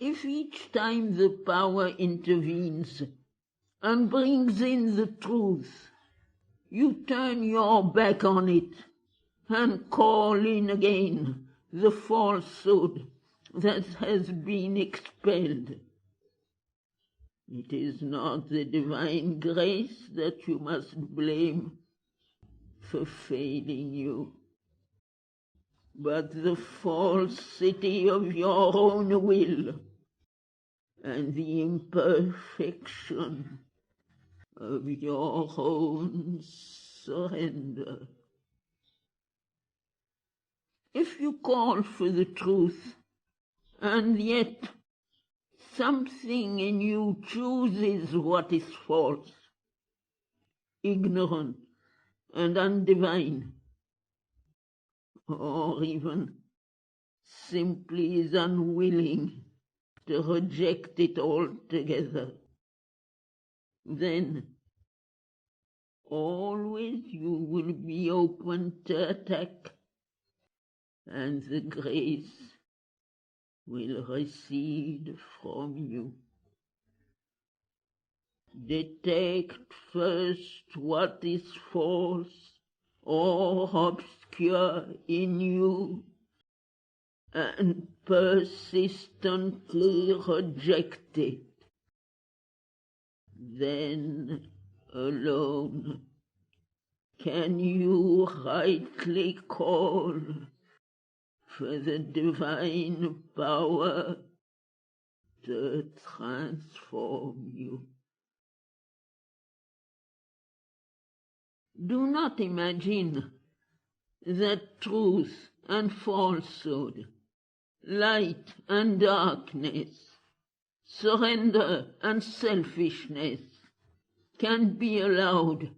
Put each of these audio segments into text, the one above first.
If each time the power intervenes and brings in the truth, you turn your back on it and call in again the falsehood that has been expelled, it is not the divine grace that you must blame for failing you, but the falsity of your own will and the imperfection of your own surrender. If you call for the truth, and yet something in you chooses what is false, ignorant, and undivine, or even simply is unwilling to reject it altogether, then always you will be open to attack, and the grace will recede from you. Detect first what is false or obscure in you, and persistently reject it. Then alone can you rightly call for the divine power to transform you. Do not imagine that truth and falsehood, light and darkness, surrender and selfishness can be allowed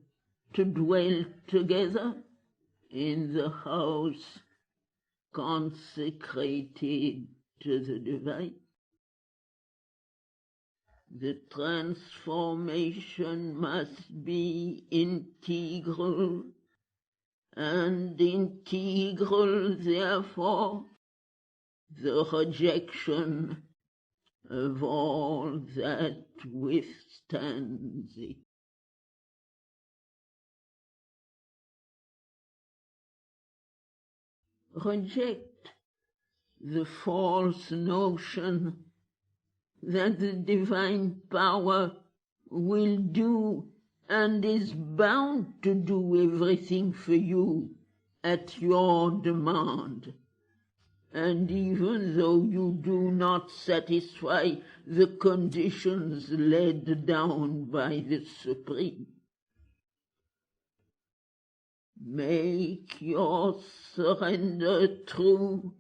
to dwell together in the house consecrated to the divine. The transformation must be integral, and integral, therefore, the rejection of all that withstands it. Reject the false notion that the divine power will do and is bound to do everything for you at your demand. And even though you do not satisfy the conditions laid down by the Supreme, make your surrender true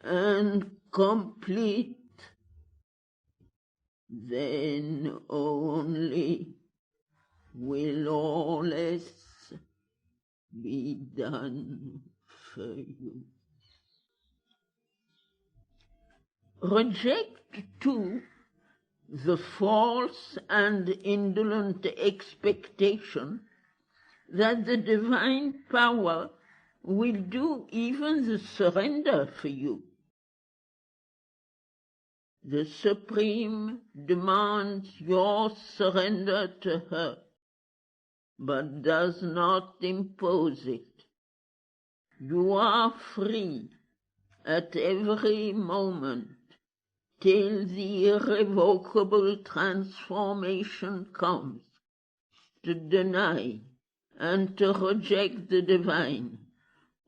and complete. Then only will all else be done for you. Reject, too, the false and indolent expectation that the divine power will do even the surrender for you. The Supreme demands your surrender to her, but does not impose it. You are free at every moment till the irrevocable transformation comes, to deny and to reject the divine,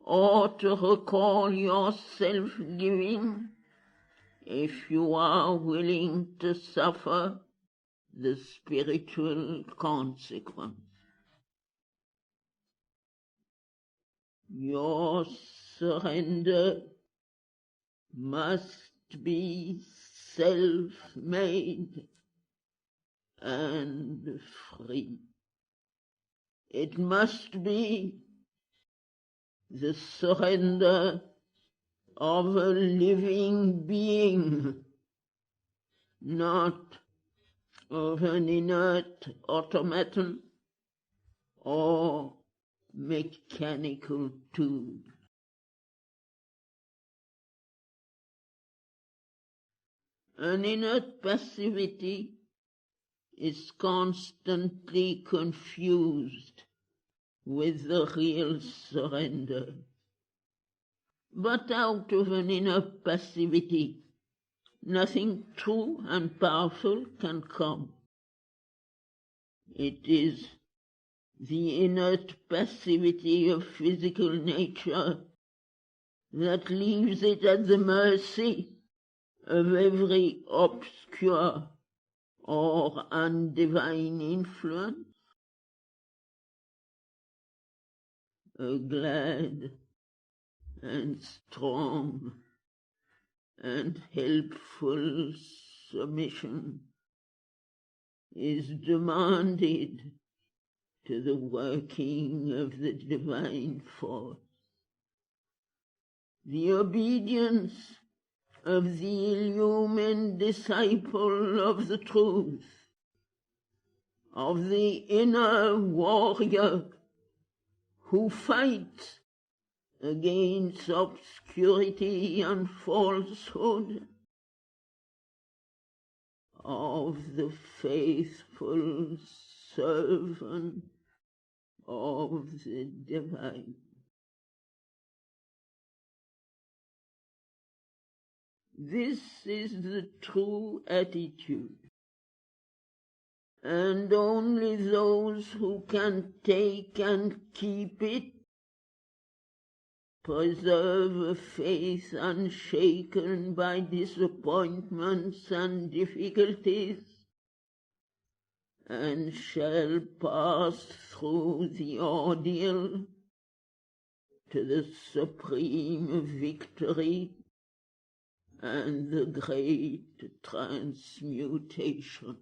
or to recall your self-giving, if you are willing to suffer the spiritual consequence. Your surrender must be self-made and free. It must be the surrender of a living being, not of an inert automaton or mechanical tool. An inert passivity is constantly confused with the real surrender. But out of an inner passivity, nothing true and powerful can come. It is the inert passivity of physical nature that leaves it at the mercy of every obscure or undivine influence. A glad and strong and helpful submission is demanded to the working of the divine force. The obedience of the illumined disciple of the truth, of the inner warrior who fights against obscurity and falsehood, of the faithful servant of the divine. This is the true attitude, and only those who can take and keep it preserve a faith unshaken by disappointments and difficulties, and shall pass through the ordeal to the supreme victory and the great transmutation.